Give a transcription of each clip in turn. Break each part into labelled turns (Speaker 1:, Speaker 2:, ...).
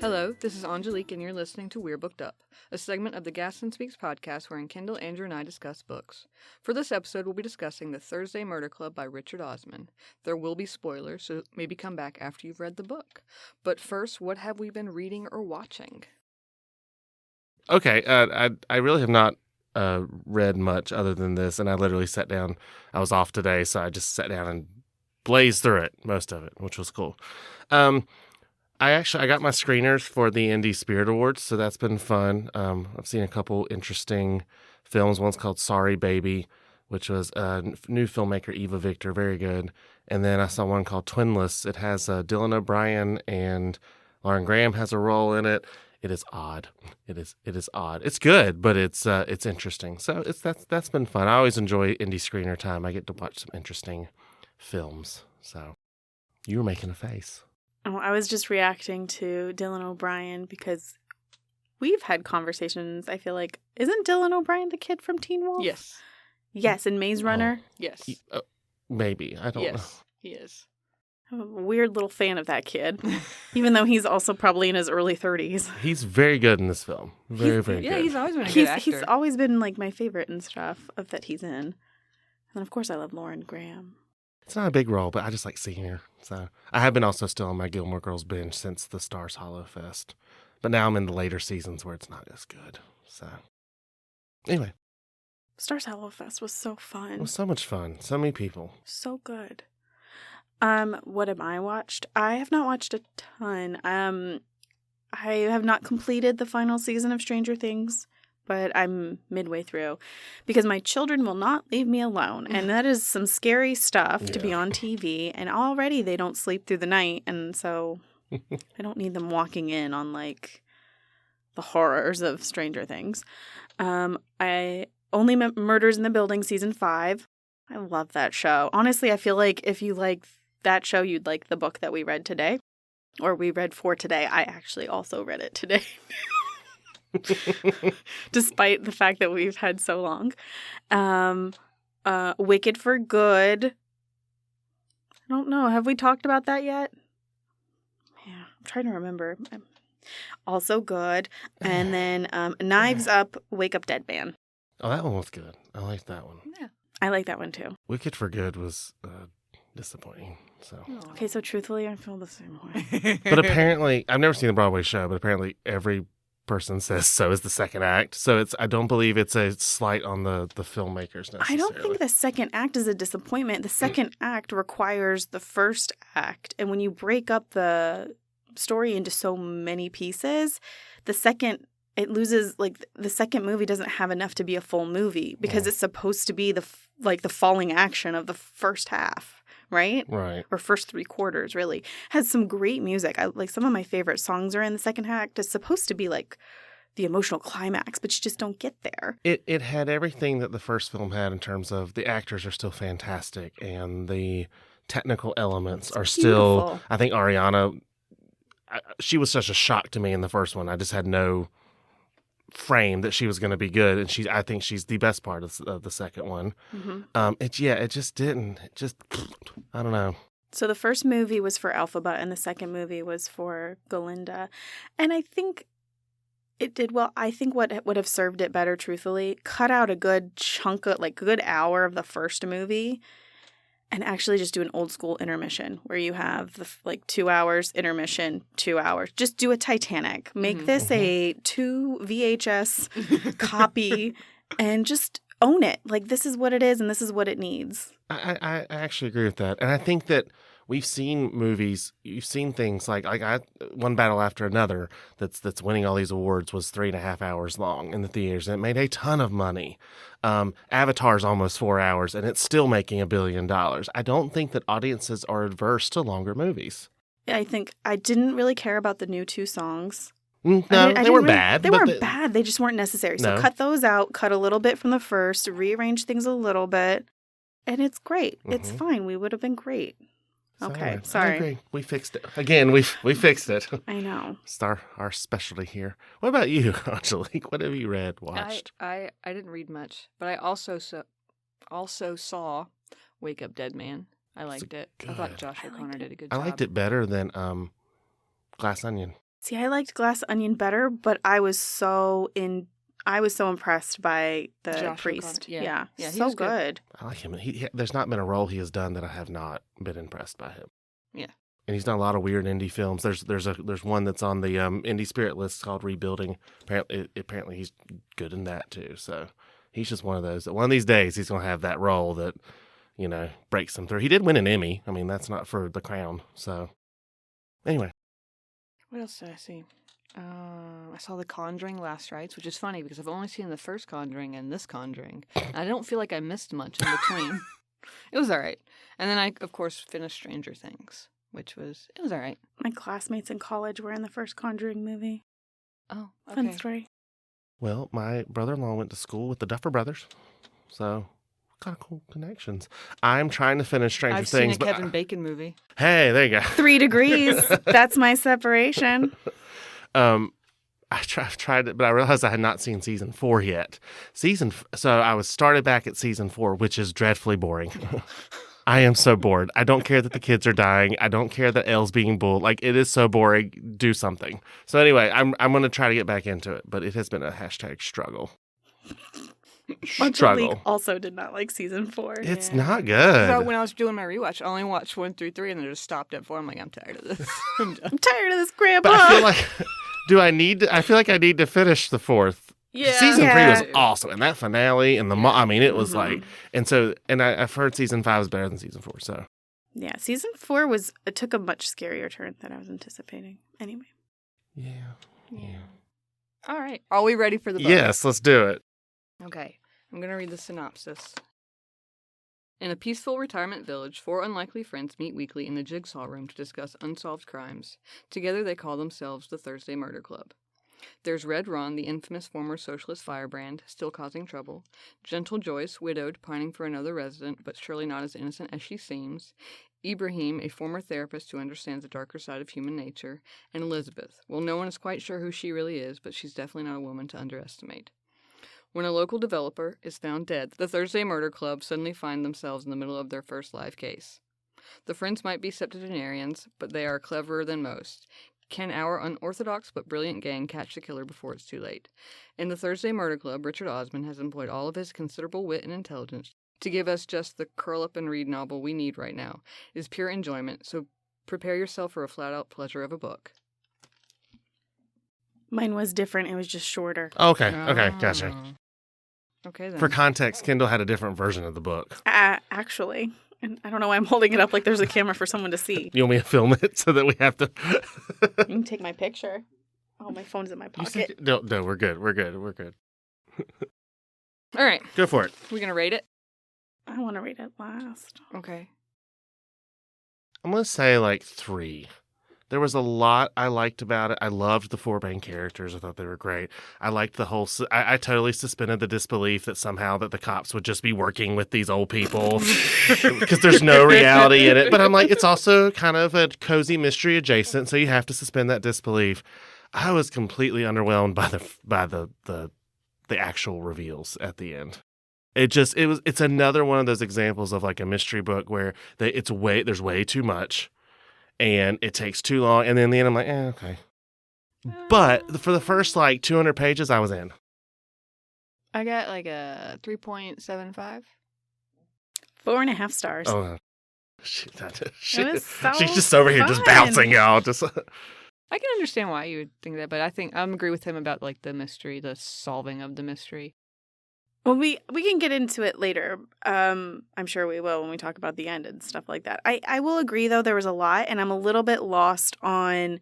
Speaker 1: Hello, this is Angelique, and you're listening to We're Booked Up, a segment of the Gaston Speaks podcast wherein Kendall, Andrew, and I discuss books. For this episode, we'll be discussing The Thursday Murder Club by Richard Osman. There will be spoilers, so maybe come back after you've read the book. But first, what have we been reading or watching?
Speaker 2: Okay, I really have not read much other than this, and I literally sat down. I was off today, so I just sat down and blazed through it, most of it, which was cool. I got my screeners for the Indie Spirit Awards, so that's been fun. I've seen a couple interesting films. One's called Sorry Baby, which was a new filmmaker, Eva Victor, very good. And then I saw one called Twinless. It has Dylan O'Brien and Lauren Graham has a role in it. It is odd. It is odd. It's good, but it's interesting. So that's been fun. I always enjoy indie screener time. I get to watch some interesting films. So you were making a face.
Speaker 3: Oh, I was just reacting to Dylan O'Brien because we've had conversations. I feel like, isn't Dylan O'Brien the kid from Teen Wolf?
Speaker 1: Yes.
Speaker 3: Yes, and Maze Runner?
Speaker 1: Yes.
Speaker 2: Maybe. I don't know.
Speaker 1: Yes, he is.
Speaker 3: I'm a weird little fan of that kid, even though he's also probably in his early 30s.
Speaker 2: He's very good in this film. Very good.
Speaker 1: Yeah, he's always been a good actor.
Speaker 3: He's always been like my favorite and stuff that he's in. And of course I love Lauren Graham.
Speaker 2: It's not a big role, but I just like seeing her. So I have been also still on my Gilmore Girls binge since the Stars Hollow Fest. But now I'm in the later seasons where it's not as good. So anyway.
Speaker 3: Stars Hollow Fest was so fun.
Speaker 2: It was so much fun. So many people.
Speaker 3: So good. What have I watched? I have not watched a ton. I have not completed the final season of Stranger Things, but I'm midway through because my children will not leave me alone. And that is some scary stuff to be on TV. And already they don't sleep through the night. And so I don't need them walking in on like the horrors of Stranger Things. I only Murders in the Building season 5. I love that show. Honestly, I feel like if you like that show, you'd like the book that we read today, or we read for today. I actually also read it today, despite the fact that we've had so long. Wicked for Good. I don't know. Have we talked about that yet? Yeah, I'm trying to remember. Also good. And then Knives Up, Wake Up Dead Man.
Speaker 2: Oh, that one was good. I liked that one.
Speaker 3: Yeah, I like that one too.
Speaker 2: Wicked for Good was disappointing. So
Speaker 3: okay, so truthfully, I feel the same way.
Speaker 2: But apparently, I've never seen the Broadway show, but apparently every person says so is the second act. So I don't believe it's a slight on the filmmakers necessarily.
Speaker 3: I don't think the second act is a disappointment. The second act requires the first act. And when you break up the story into so many pieces, it loses, like, the second movie doesn't have enough to be a full movie because it's supposed to be the falling action of the first half. Right?
Speaker 2: Right.
Speaker 3: Or first 3 quarters, really. Has some great music. Like some of my favorite songs are in the second act. It's supposed to be like the emotional climax, but you just don't get there.
Speaker 2: It had everything that the first film had in terms of the actors are still fantastic and the technical elements are still, I think Ariana, she was such a shock to me in the first one. I just had no frame that she was going to be good, and I think she's the best part of the second one. Mm-hmm. It just didn't. I don't know.
Speaker 3: So the first movie was for Elphaba, and the second movie was for Galinda, and I think it did well. I think what would have served it better, truthfully, cut out a good chunk of, like, a good hour of the first movie, and actually just do an old school intermission where you have the 2 hours intermission, 2 hours. Just do a Titanic. Make this a 2 VHS copy and just own it. Like, this is what it is and this is what it needs.
Speaker 2: I actually agree with that. And I think that we've seen movies, you've seen things like One Battle After Another that's winning all these awards was 3.5 hours long in the theaters, and it made a ton of money. Avatar's almost 4 hours, and it's still making $1 billion. I don't think that audiences are adverse to longer movies.
Speaker 3: I think I didn't really care about the new 2 songs.
Speaker 2: No, they weren't bad.
Speaker 3: They weren't bad. They just weren't necessary. So cut those out, cut a little bit from the first, rearrange things a little bit, and it's great. Mm-hmm. It's fine. We would have been great. Okay, sorry.
Speaker 2: I agree. We fixed it. Again, we fixed it.
Speaker 3: I know.
Speaker 2: It's our specialty here. What about you, Angelique? What have you read, watched?
Speaker 1: I didn't read much, but I also saw Wake Up Dead Man. I liked it.
Speaker 2: Good.
Speaker 1: I thought Josh O'Connor did a good job.
Speaker 2: I liked it better than Glass Onion.
Speaker 3: See, I liked Glass Onion better, but I was so impressed by the
Speaker 1: Joshua
Speaker 3: priest.
Speaker 1: O'Connor. Yeah, he
Speaker 3: so
Speaker 1: was good.
Speaker 3: good.
Speaker 2: I like him. There's not been a role he has done that I have not been impressed by him.
Speaker 1: Yeah.
Speaker 2: And he's done a lot of weird indie films. There's one that's on the indie spirit list called Rebuilding. Apparently he's good in that too. So he's just one of those. One of these days he's gonna have that role that, breaks him through. He did win an Emmy. I mean, that's not for The Crown. So anyway.
Speaker 1: What else did I see? I saw The Conjuring Last Rites, which is funny because I've only seen the first Conjuring and this Conjuring. I don't feel like I missed much in between. It was all right. And then I, of course, finished Stranger Things, it was all right.
Speaker 3: My classmates in college were in the first Conjuring movie.
Speaker 1: Oh, okay.
Speaker 3: Fun story.
Speaker 2: Well, my brother-in-law went to school with the Duffer Brothers. So kind of cool connections. I'm trying to finish Stranger
Speaker 1: I've
Speaker 2: Things.
Speaker 1: seen a Kevin Bacon movie.
Speaker 2: Hey, there you go.
Speaker 3: 3 degrees. That's my separation.
Speaker 2: I've tried it, but I realized I had not seen season 4 yet. So I was started back at season 4, which is dreadfully boring. I am so bored. I don't care that the kids are dying. I don't care that Elle's being bullied. Like, it is so boring. Do something. So anyway, I'm going to try to get back into it, but it has been a # struggle. Struggle.
Speaker 3: Also did not like season 4.
Speaker 2: It's
Speaker 1: Yeah.
Speaker 2: not good.
Speaker 1: So when I was doing my rewatch, I only watched 1 through 3 and then just stopped at 4. I'm like, I'm tired of this. I'm done.
Speaker 3: I'm tired of this, Grandpa.
Speaker 2: But I feel like, I feel like I need to finish the 4th.
Speaker 1: Yeah.
Speaker 2: Season 3 was
Speaker 1: Yeah.
Speaker 2: awesome, and that finale and it was
Speaker 3: Mhm.
Speaker 2: like, I've heard season 5 is better than season 4. So
Speaker 3: Yeah, season 4 took a much scarier turn than I was anticipating. Anyway.
Speaker 2: yeah.
Speaker 1: All right. Are we ready for the book?
Speaker 2: Yes, let's do it.
Speaker 1: Okay, I'm going to read the synopsis. In a peaceful retirement village, 4 unlikely friends meet weekly in the Jigsaw Room to discuss unsolved crimes. Together they call themselves the Thursday Murder Club. There's Red Ron, the infamous former socialist firebrand, still causing trouble. Gentle Joyce, widowed, pining for another resident, but surely not as innocent as she seems. Ibrahim, a former therapist who understands the darker side of human nature. And Elizabeth. Well, no one is quite sure who she really is, but she's definitely not a woman to underestimate. When a local developer is found dead, the Thursday Murder Club suddenly find themselves in the middle of their first live case. The friends might be septuagenarians, but they are cleverer than most. Can our unorthodox but brilliant gang catch the killer before it's too late? In the Thursday Murder Club, Richard Osman has employed all of his considerable wit and intelligence to give us just the curl-up-and-read novel we need right now. It is pure enjoyment, so prepare yourself for a flat-out pleasure of a book.
Speaker 3: Mine was different. It was just shorter.
Speaker 2: Okay, gotcha.
Speaker 1: Oh. Okay, then.
Speaker 2: For context, Kendall had a different version of the book.
Speaker 3: Actually. And I don't know why I'm holding it up like there's a camera for someone to see.
Speaker 2: You want me to film it so that we have to...
Speaker 3: You can take my picture. Oh, my phone's in my pocket.
Speaker 2: No, we're good.
Speaker 1: All right,
Speaker 2: Go for it.
Speaker 1: we're going to rate it?
Speaker 3: I want to read it last.
Speaker 1: Okay.
Speaker 2: I'm going to say like 3. There was a lot I liked about it. I loved the 4 main characters. I thought they were great. I liked the whole... I totally suspended the disbelief that somehow that the cops would just be working with these old people because there's no reality in it. But I'm like, it's also kind of a cozy mystery adjacent, so you have to suspend that disbelief. I was completely underwhelmed by the actual reveals at the end. It's another one of those examples of like a mystery book where there's way too much. And it takes too long. And then in the end, I'm like, okay. But for the first, 200 pages, I was in.
Speaker 1: I got like a 3.75.
Speaker 3: 4.5 stars.
Speaker 2: Oh,
Speaker 3: It was so
Speaker 2: she's just over here just
Speaker 3: fun.
Speaker 2: bouncing, y'all. Just
Speaker 1: I can understand why you would think that, but I think I agree with him about the mystery, the solving of the mystery.
Speaker 3: Well, we can get into it later. I'm sure we will when we talk about the end and stuff like that. I will agree, though, there was a lot, and I'm a little bit lost on...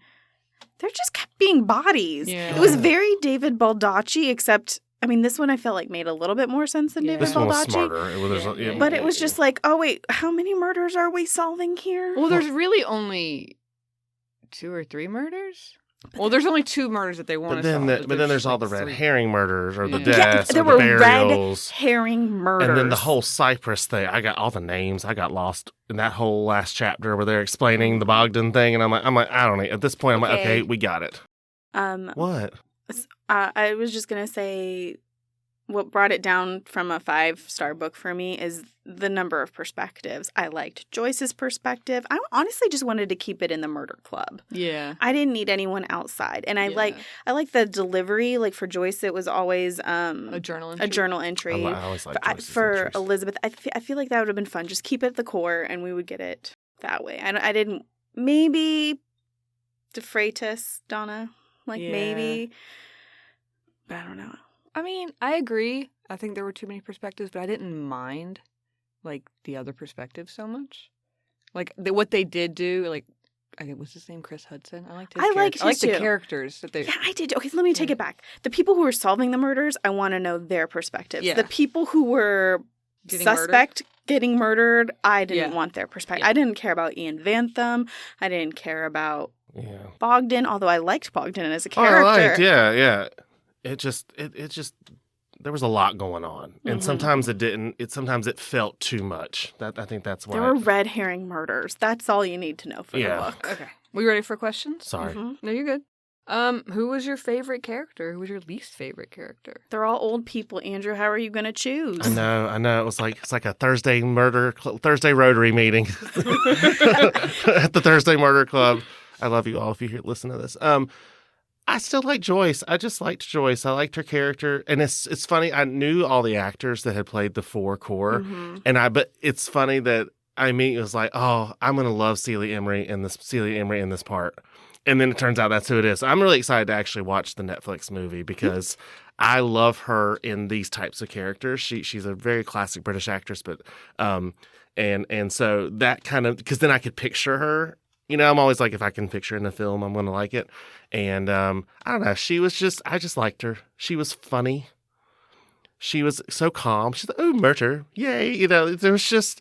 Speaker 3: There just kept being bodies.
Speaker 1: Yeah.
Speaker 3: It was very David Baldacci, except... I mean, this one I felt like made a little bit more sense than
Speaker 1: Yeah.
Speaker 3: David
Speaker 2: this one was
Speaker 3: Baldacci.
Speaker 2: smarter.
Speaker 3: But it was just like, oh, wait, how many murders are we solving here?
Speaker 1: Well, there's really only 2 or 3 murders. Well, there's only 2 murders that they want
Speaker 2: But
Speaker 1: to
Speaker 2: then,
Speaker 1: solve.
Speaker 2: there's all the red
Speaker 1: 3.
Speaker 2: herring murders or the
Speaker 1: Yeah.
Speaker 2: deaths
Speaker 3: there
Speaker 2: or the
Speaker 3: were
Speaker 2: burials.
Speaker 3: red herring murders.
Speaker 2: And then the whole Cypress thing. I got all the names. I got lost in that whole last chapter where they're explaining the Bogdan thing. And I'm like, I don't know. At this point, I'm like, okay, we got it. What?
Speaker 3: I was just going to say, what brought it down from a 5-star book for me is the number of perspectives. I liked Joyce's perspective. I honestly just wanted to keep it in the murder club.
Speaker 1: Yeah.
Speaker 3: I didn't need anyone outside. And I like the delivery. Like for Joyce, it was always
Speaker 1: a journal entry.
Speaker 3: a journal entry.
Speaker 2: I always like Joyce's
Speaker 3: for
Speaker 2: entries.
Speaker 3: Elizabeth, I feel like that would have been fun. Just keep it at the core, and we would get it that way. I didn't. Maybe De Freitas, Donna. Maybe. But I don't know.
Speaker 1: I mean, I agree. I think there were too many perspectives, but I didn't mind the other perspectives so much. What they did do, what's his name? Chris Hudson. I liked his character. I liked the characters that they.
Speaker 3: Yeah, I did. Okay, let me take it back. The people who were solving the murders, I want to know their perspectives.
Speaker 1: Yeah.
Speaker 3: The people who were getting murdered, I didn't want their perspective.
Speaker 1: Yeah.
Speaker 3: I didn't care about Ian Vantham. I didn't care about Bogdan, although I liked Bogdan as a character.
Speaker 2: Oh, I liked, yeah. It just there was a lot going on, and sometimes it didn't. Sometimes it felt too much. I think that's why
Speaker 3: there were red herring murders. That's all you need to know for the book.
Speaker 1: Okay, we ready for questions?
Speaker 2: Sorry.
Speaker 3: Mm-hmm.
Speaker 1: No, you're good. Who was your favorite character? Who was your least favorite character?
Speaker 3: They're all old people, Andrew. How are you going to choose?
Speaker 2: I know. It's like a Thursday Rotary meeting at the Thursday Murder Club. I love you all if you listen to this. I still like Joyce. I just liked Joyce. I liked her character, and it's funny. I knew all the actors that had played the 4 core, but it's funny that it was like, oh, I'm gonna love Celia Emery in this part, and then it turns out that's who it is. I'm really excited to actually watch the Netflix movie because I love her in these types of characters. She's a very classic British actress, but and so that kind of, because then I could picture her. I'm always like, if I can picture in a film, I'm going to like it. And I don't know. I just liked her. She was funny. She was so calm. She's like, oh, murder. Yay. There was just,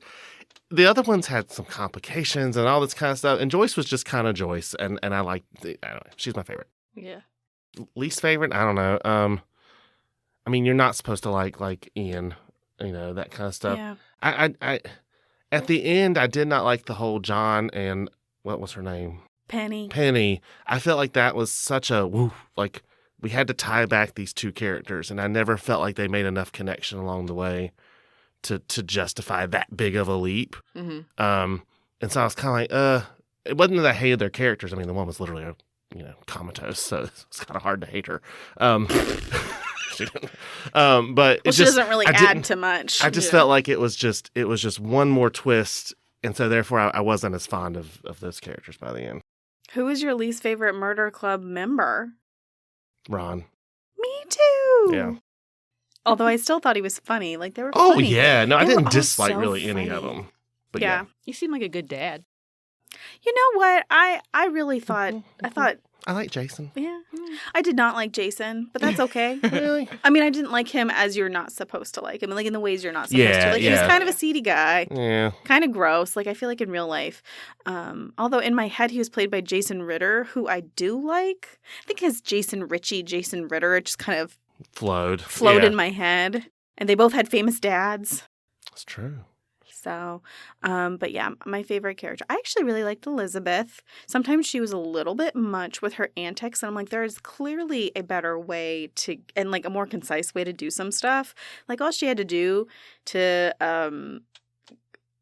Speaker 2: the other ones had some complications and all this kind of stuff. And Joyce was just kind of Joyce. And I like, I don't know. She's my favorite.
Speaker 1: Yeah.
Speaker 2: Least favorite? I don't know. You're not supposed to like Ian, that kind of stuff.
Speaker 3: Yeah.
Speaker 2: I at the end, I did not like the whole John and, what was her name? Penny. I felt like that was such a we had to tie back these two characters, and I never felt like they made enough connection along the way to justify that big of a leap.
Speaker 1: Mm-hmm.
Speaker 2: And so I was kind of like, it wasn't that I hated their characters. I mean, the one was literally comatose, so it's kind of hard to hate her. But
Speaker 3: she doesn't really add to much.
Speaker 2: I just felt like it was just one more twist. And so, therefore, I wasn't as fond of those characters by the end.
Speaker 3: Who was your least favorite murder club member?
Speaker 2: Ron.
Speaker 3: Me too.
Speaker 2: Yeah.
Speaker 3: Although I still thought he was funny. They were
Speaker 2: Oh,
Speaker 3: funny.
Speaker 2: yeah. No, I
Speaker 3: They were
Speaker 2: didn't
Speaker 3: all
Speaker 2: dislike
Speaker 3: so
Speaker 2: really any of
Speaker 3: funny.
Speaker 2: them. But
Speaker 3: Yeah.
Speaker 1: You seem like a good dad.
Speaker 3: You know what? I really thought,
Speaker 2: I like Jason.
Speaker 3: yeah. I did not like Jason, but that's okay.
Speaker 2: Really?
Speaker 3: I didn't like him as you're not supposed to like him. In the ways you're not supposed
Speaker 2: Yeah,
Speaker 3: to. He was
Speaker 2: yeah.
Speaker 3: kind of a seedy guy.
Speaker 2: Yeah.
Speaker 3: Kind of gross. I feel like in real life. Although in my head he was played by Jason Ritter, who I do like. I think his Jason Ritter, it just kind of
Speaker 2: Flowed
Speaker 3: flowed in my head. And they both had famous dads.
Speaker 2: That's true.
Speaker 3: So, but yeah, my favorite character. I actually really liked Elizabeth. Sometimes she was a little bit much with her antics. And I'm like, there is clearly a better way to, and a more concise way to do some stuff. All she had to do to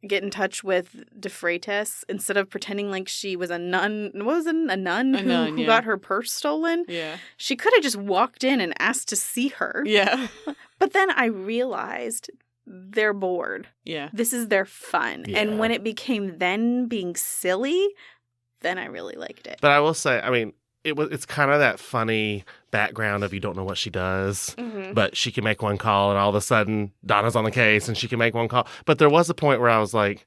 Speaker 3: get in touch with De Freitas, instead of pretending like she was a nun. What was it? A nun who got her purse stolen?
Speaker 1: Yeah.
Speaker 3: She could have just walked in and asked to see her.
Speaker 1: Yeah.
Speaker 3: But then I realized they're bored.
Speaker 1: Yeah.
Speaker 3: This is their fun.
Speaker 2: Yeah.
Speaker 3: And when it became then being silly, then I really liked it.
Speaker 2: But I will say, it's kind of that funny background of you don't know what she does, but she can make one call and all of a sudden Donna's on the case and she can make one call. But there was a point where I was like,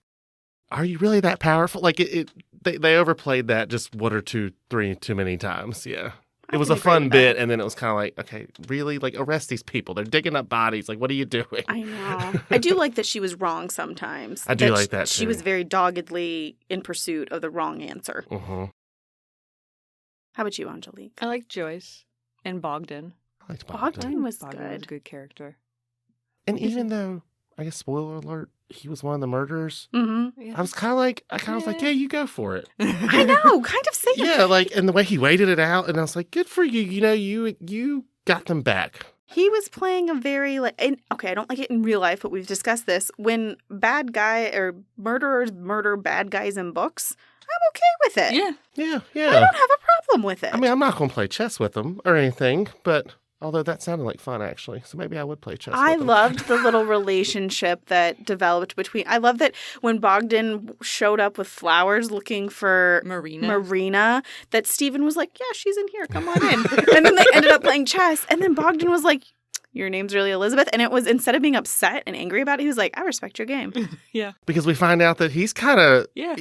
Speaker 2: are you really that powerful? They overplayed that just 1 or 2, 3 too many times. Yeah. It was a fun bit, and then it was kind of like, okay, really? Arrest these people. They're digging up bodies. What are you doing?
Speaker 3: I know. I do like that she was wrong sometimes.
Speaker 2: I do like that, too.
Speaker 3: She was very doggedly in pursuit of the wrong answer.
Speaker 2: Mm-hmm.
Speaker 3: How about you, Angelique?
Speaker 1: I like Joyce and Bogdan.
Speaker 2: I liked
Speaker 3: Bogdan was
Speaker 1: Bogdan was a
Speaker 3: good.
Speaker 1: good character.
Speaker 2: And even though, I guess, spoiler alert, he was one of the murderers,
Speaker 3: Mm-hmm.
Speaker 1: Yeah.
Speaker 2: I was kind of like, yeah, you go for it.
Speaker 3: I know. Kind of same.
Speaker 2: Yeah, and the way he waited it out, and I was like, good for you. You got them back.
Speaker 3: He was playing a very, okay, I don't like it in real life, but we've discussed this. When bad guy or murderers murder bad guys in books, I'm okay with it.
Speaker 1: Yeah.
Speaker 2: Yeah.
Speaker 3: I don't have a problem with it.
Speaker 2: I mean, I'm not going to play chess with them or anything, but although that sounded like fun, actually. So maybe I would play chess
Speaker 3: I
Speaker 2: with them.
Speaker 3: loved the little relationship that developed between. I love that when Bogdan showed up with flowers looking for Marina, that Steven was like, yeah, she's in here. Come on in. And then they ended up playing chess. And then Bogdan was like, your name's really Elizabeth. And it was, instead of being upset and angry about it, he was like, I respect your game.
Speaker 1: Yeah.
Speaker 2: Because we find out that he's kind of,
Speaker 1: Yeah.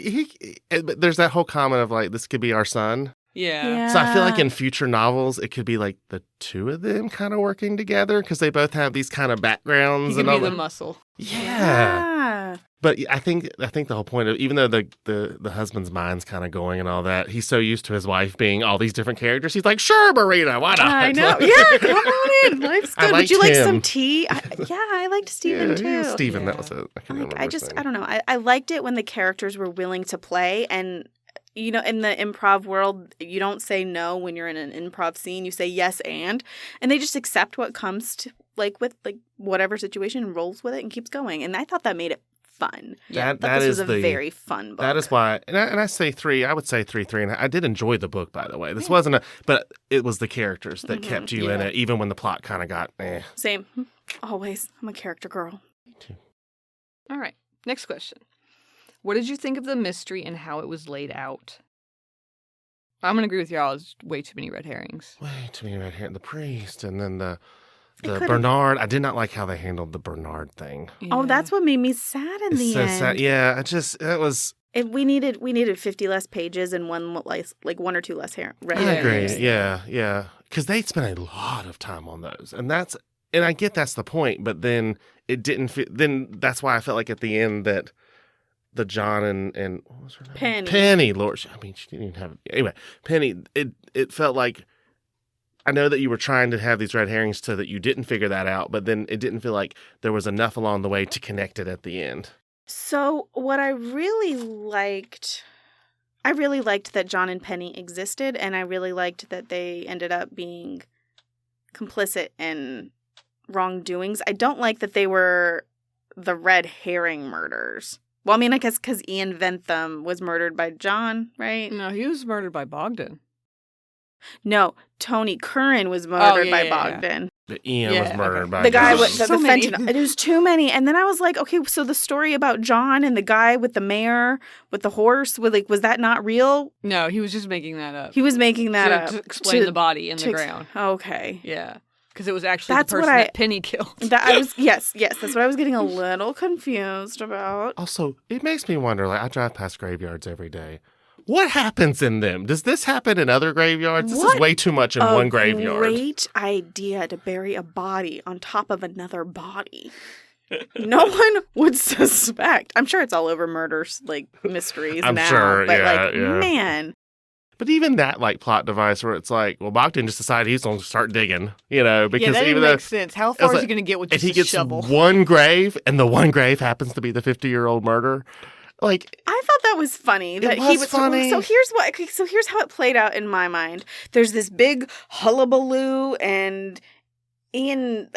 Speaker 2: There's that whole comment of like, this could be our son.
Speaker 1: Yeah.
Speaker 2: So I feel like in future novels, it could be like the two of them kind of working together because they both have these kind of backgrounds.
Speaker 1: He
Speaker 2: and
Speaker 1: can
Speaker 2: all
Speaker 1: be the
Speaker 2: that.
Speaker 1: muscle.
Speaker 2: Yeah. But I think the whole point of, even though the husband's mind's kind of going and all that, he's so used to his wife being all these different characters. He's like, sure, Marina, why not?
Speaker 3: I know. Yeah, come on in. Life's good. Would you like
Speaker 2: him.
Speaker 3: some tea? I liked Steven too.
Speaker 2: Steven,
Speaker 1: Yeah.
Speaker 2: that was it. I can't remember his name.
Speaker 3: I don't know. I liked it when the characters were willing to play. And, you know, in the improv world, you don't say no when you're in an improv scene. You say yes and they just accept what comes to, with whatever situation and rolls with it and keeps going. And I thought that made it fun.
Speaker 1: Yeah,
Speaker 2: That
Speaker 3: this
Speaker 2: is
Speaker 3: was a very fun book.
Speaker 2: That is why, and I say 3. I would say 3, and I did enjoy the book, by the way. This wasn't but it was the characters that kept you in it, even when the plot kind of got eh.
Speaker 3: Same. Always. I'm a character girl.
Speaker 2: Me too.
Speaker 1: All right. Next question. What did you think of the mystery and how it was laid out? I'm going to agree with y'all. It's way too many red herrings.
Speaker 2: Way too many red hair. The priest, and then the
Speaker 3: could've-
Speaker 2: Bernard. I did not like how they handled the Bernard thing.
Speaker 3: Oh, that's what made me sad in the
Speaker 2: So
Speaker 3: end.
Speaker 2: sad. Yeah, it was.
Speaker 3: We needed 50 less pages and one or two less red
Speaker 2: I
Speaker 3: herrings.
Speaker 2: agree. Yeah. Because they spent a lot of time on those, and I get that's the point, but then it didn't fit. Then that's why I felt like at the end that the John and what was her name? Penny. Lord, she didn't even have anyway. Penny. It felt like. I know that you were trying to have these red herrings so that you didn't figure that out, but then it didn't feel like there was enough along the way to connect it at the end.
Speaker 3: So what I really liked that John and Penny existed, and I really liked that they ended up being complicit in wrongdoings. I don't like that they were the red herring murders. Well, I mean, I guess because Ian Ventham was murdered by John, right?
Speaker 1: No, he was murdered by Bogdan.
Speaker 3: No, Tony Curran was murdered by
Speaker 1: yeah.
Speaker 3: Bogdan.
Speaker 2: The Ian was murdered by
Speaker 3: The guy
Speaker 2: John.
Speaker 3: with the
Speaker 1: So many.
Speaker 3: fentanyl. It was too many. And then I was like, okay, so the story about John and the guy with the mare, with the horse, was that not real?
Speaker 1: No, he was just making that up.
Speaker 3: He was making that up.
Speaker 1: To explain the body in the ground.
Speaker 3: Okay.
Speaker 1: Yeah. Because it was actually
Speaker 3: That's
Speaker 1: the
Speaker 3: what
Speaker 1: person that Penny killed.
Speaker 3: Yes, that's what I was getting a little confused about.
Speaker 2: Also, it makes me wonder, I drive past graveyards every day. What happens in them? Does this happen in other graveyards? This is way too much in one graveyard.
Speaker 3: Great idea to bury a body on top of another body. No one would suspect. I'm sure it's all over murders, mysteries
Speaker 2: I'm
Speaker 3: now.
Speaker 2: sure,
Speaker 3: but
Speaker 2: yeah.
Speaker 3: man.
Speaker 2: But even that plot device where it's like, well, Bogdan just decided he's going to start digging, because
Speaker 1: that
Speaker 2: even
Speaker 1: didn't
Speaker 2: though
Speaker 1: make sense. How far is he going to get with
Speaker 2: if
Speaker 1: just
Speaker 2: he
Speaker 1: a
Speaker 2: gets
Speaker 1: shovel?
Speaker 2: one grave and the one grave happens to be the 50-year-old murder,
Speaker 3: I thought that was funny. That
Speaker 2: was
Speaker 3: he was
Speaker 2: funny.
Speaker 3: So here's how it played out in my mind. There's this big hullabaloo, and Ian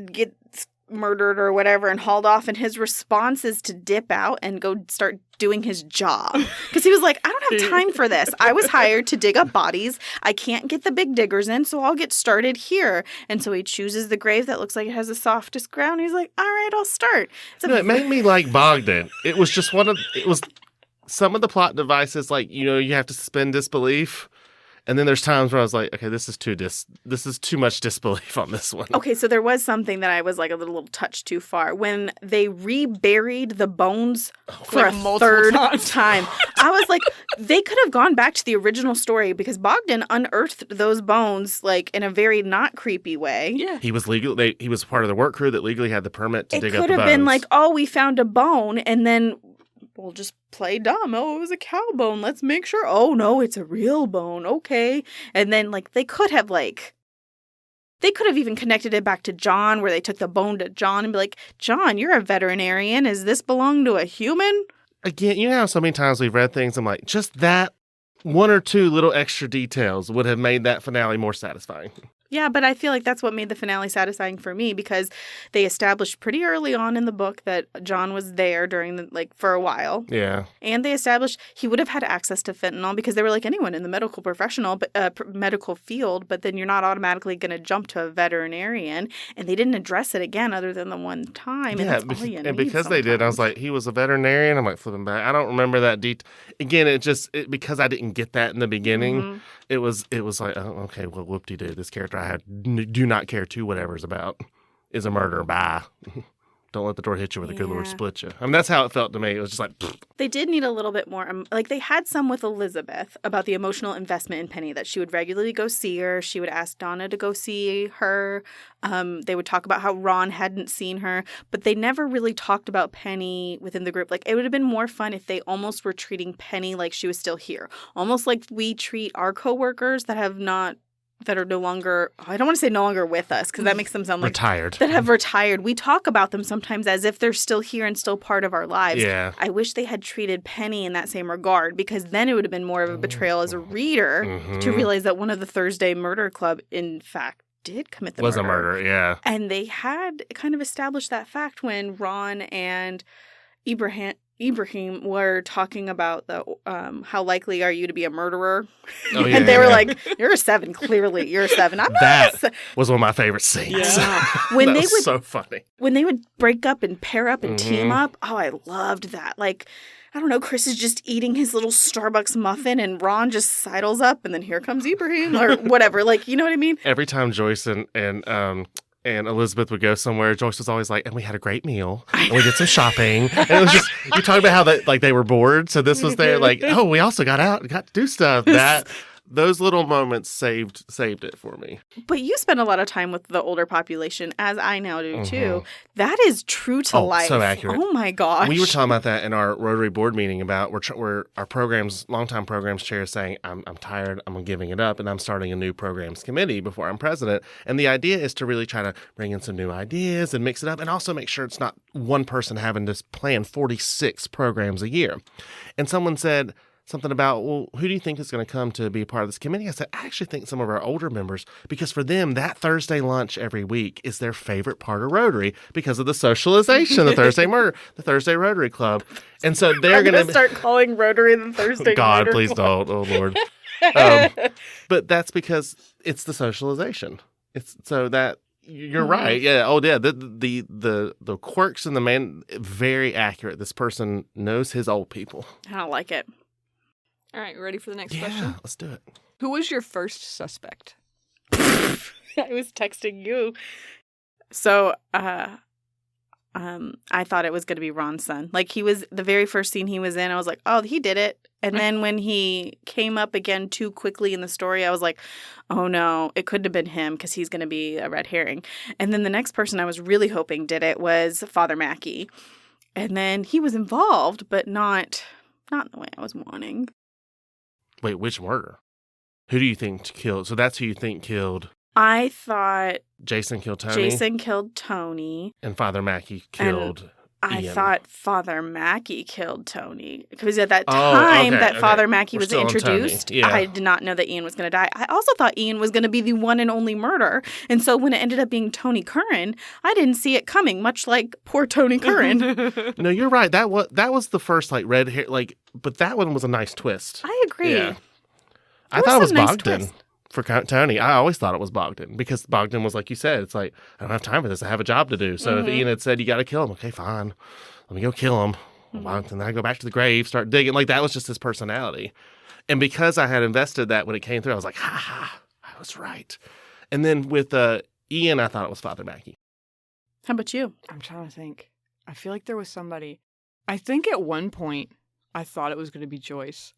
Speaker 3: gets murdered or whatever and hauled off, and his response is to dip out and go start doing his job. Because he was like, I don't have time for this. I was hired to dig up bodies. I can't get the big diggers in, so I'll get started here. And so he chooses the grave that looks like it has the softest ground. He's like, all right, I'll start.
Speaker 2: it made me like Bogdan. It was just some of the plot devices, you have to suspend disbelief. And then there's times where I was like, okay, this is too much disbelief on this one.
Speaker 3: Okay, so there was something that I was a little touch too far. When they reburied the bones for a third time, I was like, they could have gone back to the original story because Bogdan unearthed those bones in a very not creepy way.
Speaker 1: Yeah.
Speaker 2: He was legal. He was part of the work crew that legally had the permit to dig up the bones.
Speaker 3: It could have been oh, we found a bone, and then we'll just play dumb. Oh, it was a cow bone. Let's make sure. Oh, no, it's a real bone. Okay. And then, they could have, they could have even connected it back to John, where they took the bone to John and be like, John, you're a veterinarian. Does this belong to a human?
Speaker 2: Again, you know how so many times we've read things, I'm like, just that one or two little extra details would have made that finale more satisfying.
Speaker 3: Yeah, but I feel like that's what made the finale satisfying for me because they established pretty early on in the book that John was there during for a while.
Speaker 2: Yeah.
Speaker 3: And they established he would have had access to fentanyl because they were like anyone in the medical field, but then you're not automatically going to jump to a veterinarian. And they didn't address it again other than the one time. And that's all you need
Speaker 2: because they did, I was like, he was a veterinarian. I'm like flipping back. I don't remember that detail. Again, because I didn't get that in the beginning.
Speaker 3: Mm-hmm.
Speaker 2: It was like, oh, okay, well, whoop-de-doo. This character I do not care two whatever's about is a murder. Bye. Don't let the door hit you with a good Lord split you. I mean, that's how it felt to me. It was just like, pfft.
Speaker 3: They did need a little bit more. They had some with Elizabeth about the emotional investment in Penny, that she would regularly go see her. She would ask Donna to go see her. They would talk about how Ron hadn't seen her, but they never really talked about Penny within the group. Like, it would have been more fun if they almost were treating Penny like she was still here. Almost like we treat our coworkers that are no longer, I don't want to say no longer with us because that makes them sound like
Speaker 2: retired.
Speaker 3: That have retired. We talk about them sometimes as if they're still here and still part of our lives.
Speaker 2: Yeah.
Speaker 3: I wish they had treated Penny in that same regard because then it would have been more of a betrayal as a reader to realize that one of the Thursday Murder Club, in fact, did commit the murder.
Speaker 2: Was a murder, yeah.
Speaker 3: And they had kind of established that fact when Ron and Ibrahim were talking about the how likely are you to be a murderer?
Speaker 2: Oh, yeah,
Speaker 3: and they were like, "You're a 7. Clearly, you're a 7." I'm not.
Speaker 2: That was one of my favorite scenes.
Speaker 3: Yeah. When
Speaker 2: that
Speaker 3: they
Speaker 2: was
Speaker 3: would
Speaker 2: so funny.
Speaker 3: when they would break up and pair up and team up. Oh, I loved that. Like, I don't know, Chris is just eating his little Starbucks muffin and Ron just sidles up and then here comes Ibrahim or whatever. Like, you know what I mean?
Speaker 2: Every time Joyce and Elizabeth would go somewhere, Joyce was always like, and we had a great meal, and we did some shopping. And it was just, you talk about how they were bored, so this was their, like, oh, we also got out and got to do stuff. Those little moments saved it for me.
Speaker 3: But you spend a lot of time with the older population, as I now do too. That is true to life.
Speaker 2: So accurate.
Speaker 3: Oh my gosh.
Speaker 2: We were talking about that in our Rotary board meeting about where our longtime programs chair is saying, I'm tired, I'm giving it up, and I'm starting a new programs committee before I'm president. And the idea is to really try to bring in some new ideas and mix it up, and also make sure it's not one person having to plan 46 programs a year. And someone said something about, well, who do you think is going to come to be a part of this committee? I said, I actually think some of our older members, because for them, that Thursday lunch every week is their favorite part of Rotary because of the socialization, the Thursday Rotary Club. And so they're going to
Speaker 3: start calling Rotary the Thursday
Speaker 2: God,
Speaker 3: Rotary
Speaker 2: please
Speaker 3: Club.
Speaker 2: don't. Oh, Lord. But that's because it's the socialization. It's so that you're right. Yeah. Oh, yeah. The quirks in the man, very accurate. This person knows his old people.
Speaker 3: I don't like it.
Speaker 1: All right, ready for the next
Speaker 2: Yeah,
Speaker 1: question?
Speaker 2: let's do it.
Speaker 1: Who was your first suspect?
Speaker 3: I was texting you. So, I thought it was going to be Ron's son. Like, he was the very first scene he was in. I was like, oh, he did it. And then when he came up again too quickly in the story, I was like, oh no, it couldn't have been him because he's going to be a red herring. And then the next person I was really hoping did it was Father Mackey. And then he was involved, but not in the way I was wanting.
Speaker 2: Wait, which murder? Who do you think killed? So that's who you think killed?
Speaker 3: I thought
Speaker 2: Jason killed Tony?
Speaker 3: Jason killed Tony.
Speaker 2: And Father Mackey killed
Speaker 3: I
Speaker 2: Ian.
Speaker 3: thought Father Mackey killed Tony. Because at that time that Father Mackey was
Speaker 2: still on Tony.
Speaker 3: introduced,
Speaker 2: Yeah.
Speaker 3: I did not know that Ian was going to die. I also thought Ian was going to be the one and only murder. And so when it ended up being Tony Curran, I didn't see it coming, much like poor Tony Curran.
Speaker 2: No, you're right. That was the first red hair, but that one was a nice twist.
Speaker 3: I agree.
Speaker 2: Yeah. I
Speaker 3: was
Speaker 2: thought it was
Speaker 3: some nice
Speaker 2: Bogdan
Speaker 3: twist.
Speaker 2: for Tony. I always thought it was Bogdan because Bogdan was like you said. It's like, I don't have time for this. I have a job to do. So if Ian had said, you got to kill him, okay, fine. Let me go kill him. And then I go back to the grave, start digging. Like, that was just his personality. And because I had invested that when it came through, I was like, ha, I was right. And then with Ian, I thought it was Father Mackey.
Speaker 3: How about you?
Speaker 1: I'm trying to think. I feel like there was somebody. I think at one point I thought it was going to be Joyce.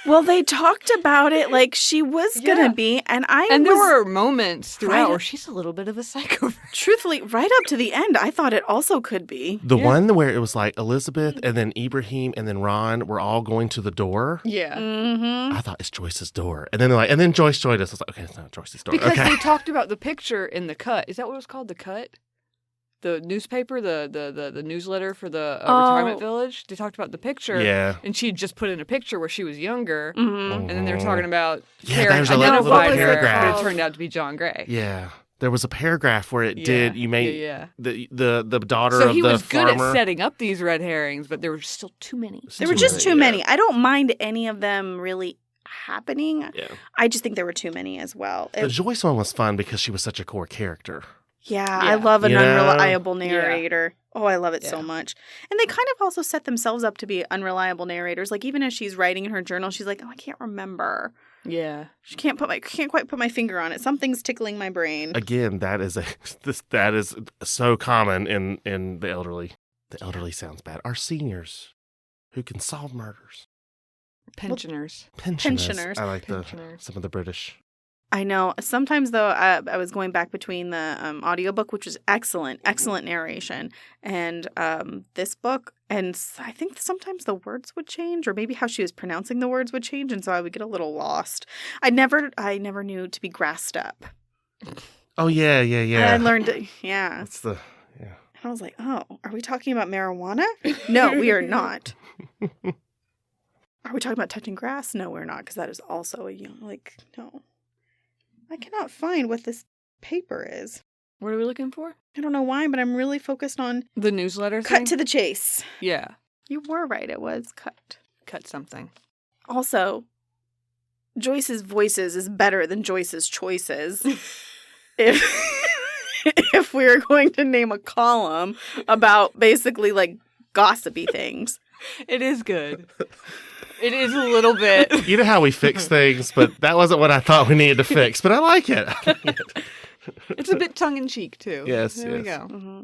Speaker 3: Well, they talked about it like she was going to be. And
Speaker 1: there were moments throughout
Speaker 3: Right.
Speaker 1: where she's a little bit of a psycho.
Speaker 3: truthfully, right up to the end, I thought it also could be.
Speaker 2: The one where it was like Elizabeth and then Ibrahim and then Ron were all going to the door.
Speaker 1: Yeah.
Speaker 3: Mm-hmm.
Speaker 2: I thought it's Joyce's door. And then they're like, and then Joyce joined us. I was like, okay, it's not Joyce's door.
Speaker 1: Because
Speaker 2: okay.
Speaker 1: they talked about the picture in the cut. Is that what it was called? The cut? newspaper, the newsletter for the retirement village. They talked about the picture.
Speaker 2: Yeah.
Speaker 1: And she had just put in a picture where she was younger.
Speaker 3: Mm-hmm.
Speaker 1: And then they were talking about
Speaker 2: Yeah,
Speaker 1: Karen
Speaker 2: there's a little
Speaker 1: identified her,
Speaker 2: paragraph.
Speaker 1: but it turned out to be John Gray.
Speaker 2: Yeah. There was a paragraph where it did. You made the daughter
Speaker 1: So
Speaker 2: of
Speaker 1: he
Speaker 2: the
Speaker 1: was good
Speaker 2: farmer.
Speaker 1: at setting up these red herrings, but there were still too many.
Speaker 3: There were just too many. I don't mind any of them really happening.
Speaker 2: Yeah.
Speaker 3: I just think there were too many as well.
Speaker 2: The Joyce one was fun because she was such a core character.
Speaker 3: I love an
Speaker 2: You know?
Speaker 3: unreliable narrator. Oh, I love it so
Speaker 1: Yeah.
Speaker 3: much. And they kind of also set themselves up to be unreliable narrators. Like even as she's writing in her journal, she's like, "Oh, I can't remember.
Speaker 1: Yeah.
Speaker 3: She can't quite put my finger on it. Something's tickling my brain."
Speaker 2: Again, that is that is so common in the elderly. The elderly sounds bad. Our seniors who can solve murders.
Speaker 1: Pensioners.
Speaker 3: Pensioners.
Speaker 2: I like
Speaker 1: Pensioners.
Speaker 2: some of the British.
Speaker 3: I know. Sometimes, though, I was going back between the audiobook, which was excellent narration, and this book. And I think sometimes the words would change, or maybe how she was pronouncing the words would change, and so I would get a little lost. I never knew to be grassed up.
Speaker 2: Oh yeah.
Speaker 3: I learned, yeah.
Speaker 2: That's the
Speaker 3: And I was like, oh, are we talking about marijuana? No, we are not. Are we talking about touching grass? No, we're not, because that is also no. I cannot find what this paper is.
Speaker 1: What are we looking for?
Speaker 3: I don't know why, but I'm really focused on
Speaker 1: The newsletter thing?
Speaker 3: cut to the chase.
Speaker 1: Yeah.
Speaker 3: You were right. It was cut.
Speaker 1: Cut something.
Speaker 3: Also, Joyce's voices is better than Joyce's choices. if we were going to name a column about basically like gossipy things.
Speaker 1: It is good. It is a little bit.
Speaker 2: You know how we fix things, but that wasn't what I thought we needed to fix. But I like it.
Speaker 1: It's a bit tongue in cheek too.
Speaker 2: Yes,
Speaker 1: There we
Speaker 2: yes.
Speaker 1: go.
Speaker 3: Mm-hmm.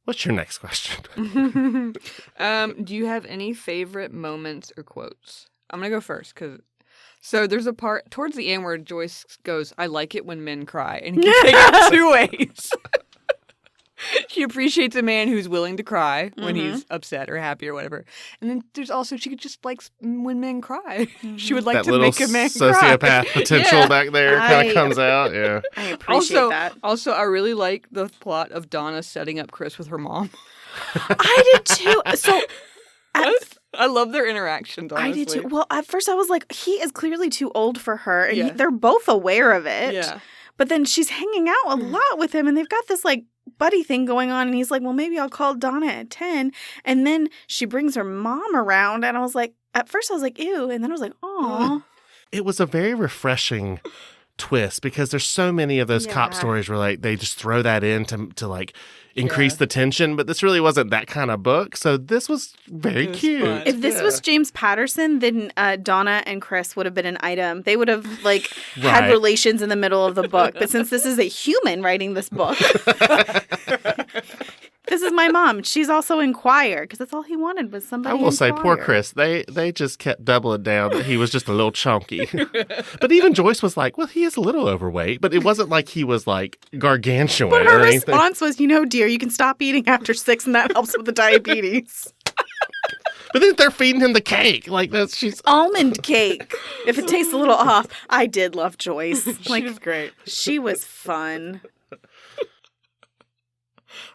Speaker 2: What's your next question?
Speaker 1: Do you have any favorite moments or quotes? I'm gonna go first so there's a part towards the end where Joyce goes, "I like it when men cry," and you can take it two ways. She appreciates a man who's willing to cry when he's upset or happy or whatever. And then there's also, she just likes when men cry. She would like
Speaker 2: That
Speaker 1: to
Speaker 2: little
Speaker 1: make a man
Speaker 2: sociopath
Speaker 1: cry.
Speaker 2: potential
Speaker 1: Yeah.
Speaker 2: back there kind of comes out. Yeah.
Speaker 3: I appreciate that.
Speaker 1: Also, I really like the plot of Donna setting up Chris with her mom.
Speaker 3: I did too. So
Speaker 1: I love their interactions, honestly.
Speaker 3: I did too. Well, at first I was like, he is clearly too old for her. And
Speaker 1: Yeah.
Speaker 3: they're both aware of it.
Speaker 1: Yeah.
Speaker 3: But then she's hanging out a lot with him, and they've got this like buddy thing going on. And he's like, well, maybe I'll call Donna at 10. And then she brings her mom around. And I was like, at first I was like, ew. And then I was like, oh.
Speaker 2: It was a very refreshing twist because there's so many of those cop
Speaker 3: Yeah.
Speaker 2: stories where like they just throw that in to like increase the tension, but this really wasn't that kind of book. So this was very
Speaker 1: It was
Speaker 2: cute.
Speaker 1: fun.
Speaker 3: If this was James Patterson, then Donna and Chris would have been an item. They would have like had
Speaker 2: Right.
Speaker 3: relations in the middle of the book. But since this is a human writing this book, this is my mom. She's also in choir because that's all he wanted was somebody.
Speaker 2: I will
Speaker 3: in
Speaker 2: say, poor
Speaker 3: choir.
Speaker 2: Chris. They just kept doubling down that he was just a little chunky. But even Joyce was like, well, he is a little overweight, but it wasn't like he was like gargantuan
Speaker 3: But her
Speaker 2: or anything.
Speaker 3: response was, dear, you can stop eating after 6, and that helps with the diabetes.
Speaker 2: But then they're feeding him the cake. Like she's
Speaker 3: Almond cake. If it tastes a little off, I did love Joyce.
Speaker 1: She was great.
Speaker 3: She was fun.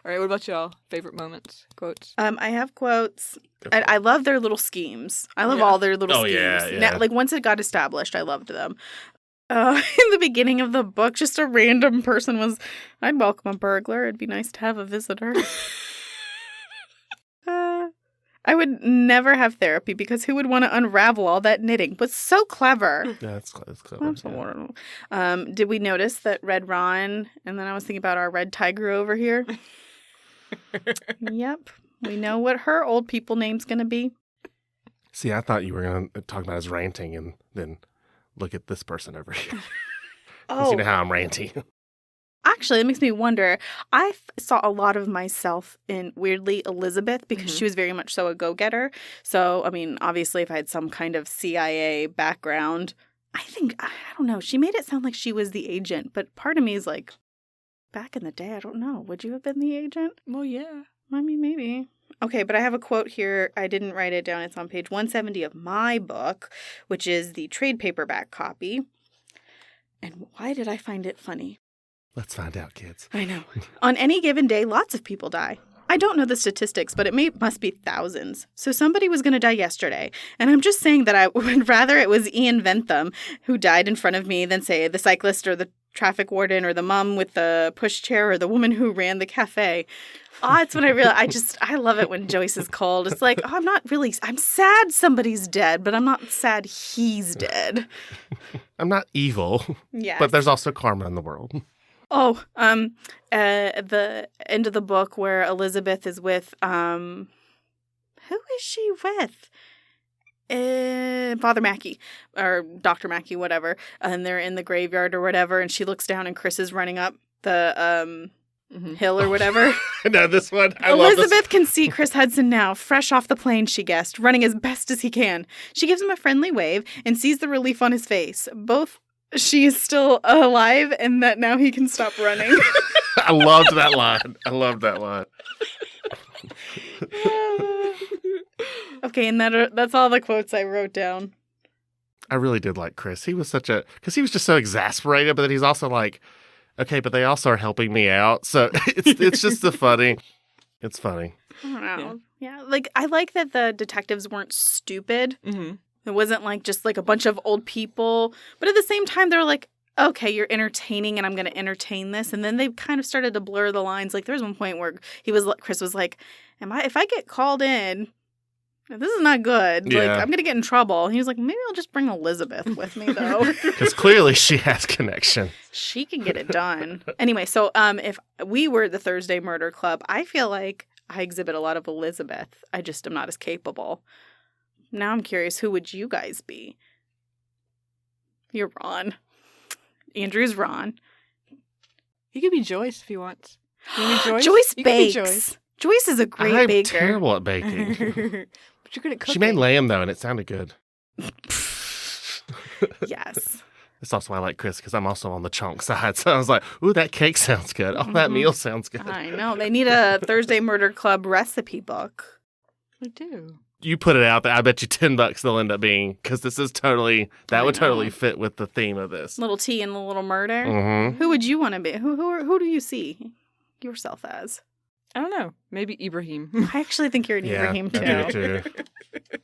Speaker 1: All right, what about y'all? Favorite moments, quotes?
Speaker 3: I have quotes. I love their little schemes. I love
Speaker 1: Yeah.
Speaker 3: all their little
Speaker 2: Oh,
Speaker 3: schemes.
Speaker 2: yeah, yeah.
Speaker 3: Now, like once it got established, I loved them. In the beginning of the book, just a random person was, I'd welcome a burglar. It'd be nice to have a visitor. I would never have therapy because who would want to unravel all that knitting? But so clever.
Speaker 2: Yeah, that's clever.
Speaker 3: That's wonderful. Did we notice that Red Ron, and then I was thinking about our Red Tiger over here. Yep. We know what her old people name's going to be.
Speaker 2: See, I thought you were going to talk about his ranting and then look at this person over here. 'Cause you know how I'm ranty.
Speaker 3: Actually, it makes me wonder. I saw a lot of myself in, weirdly, Elizabeth because she was very much so a go-getter. So, I mean, obviously, if I had some kind of CIA background, I don't know. She made it sound like she was the agent. But part of me is like, back in the day, I don't know. Would you have been the agent?
Speaker 1: Well, yeah.
Speaker 3: I mean, maybe. Okay, but I have a quote here. I didn't write it down. It's on page 170 of my book, which is the trade paperback copy. And why did I find it funny?
Speaker 2: Let's find out, kids.
Speaker 3: I know. On any given day, lots of people die. I don't know the statistics, but must be thousands. So somebody was going to die yesterday. And I'm just saying that I would rather it was Ian Ventham who died in front of me than, say, the cyclist or the traffic warden or the mom with the pushchair or the woman who ran the cafe. Oh, it's when I realize, I love it when Joyce is cold. It's like, I'm sad somebody's dead, but I'm not sad he's dead.
Speaker 2: I'm not evil,
Speaker 3: Yes.
Speaker 2: but there's also karma in the world.
Speaker 3: Oh, the end of the book where Elizabeth is with, who is she with? Father Mackey or Dr. Mackey, whatever. And they're in the graveyard or whatever. And she looks down and Chris is running up the, hill or whatever.
Speaker 2: No, this one.
Speaker 3: Elizabeth can see Chris Hudson now, fresh off the plane, she guessed, running as best as he can. She gives him a friendly wave and sees the relief on his face. Both she is still alive and that now he can stop running.
Speaker 2: I loved that line.
Speaker 3: Okay, and that's all the quotes I wrote down.
Speaker 2: I really did like Chris. He was because he was just so exasperated, but then he's also like, okay, but they also are helping me out. So it's just it's funny.
Speaker 3: I don't know. Yeah, like I like that the detectives weren't stupid.
Speaker 1: Mm-hmm.
Speaker 3: It wasn't like just like a bunch of old people, but at the same time they're like, okay, you're entertaining and I'm going to entertain this. And then they kind of started to blur the lines. Like there was one point where Chris was like, if I get called in, this is not good.
Speaker 2: Yeah.
Speaker 3: Like I'm going to get in trouble. And he was like, maybe I'll just bring Elizabeth with me though.
Speaker 2: Because clearly she has connection.
Speaker 3: She can get it done. Anyway, so if we were the Thursday Murder Club, I feel like I exhibit a lot of Elizabeth. I just am not as capable. Now I'm curious, who would you guys be? You're Ron. Andrew's Ron.
Speaker 1: He could be Joyce if he wants. You wanna be Joyce?
Speaker 3: Joyce
Speaker 1: You could be
Speaker 3: bakes.
Speaker 1: Joyce.
Speaker 3: Joyce is a great
Speaker 2: I'm
Speaker 3: baker.
Speaker 2: terrible at baking.
Speaker 1: But you're good at cooking.
Speaker 2: She made lamb though, and it sounded good.
Speaker 3: Yes.
Speaker 2: That's also why I like Chris, because I'm also on the chunk side. So I was like, ooh, that cake sounds good. Oh, that
Speaker 3: Mhm.
Speaker 2: meal sounds good.
Speaker 3: I know. They need a Thursday Murder Club recipe book.
Speaker 1: We do.
Speaker 2: You put it out there, I bet you $10 they'll end up being, because this is that would totally fit with the theme of this.
Speaker 3: Little tea and a little murder.
Speaker 2: Mm-hmm.
Speaker 3: Who would you want to be? Who do you see yourself as?
Speaker 1: I don't know. Maybe Ibrahim.
Speaker 3: I actually think you're an
Speaker 2: Yeah,
Speaker 3: Ibrahim too.
Speaker 2: I do too.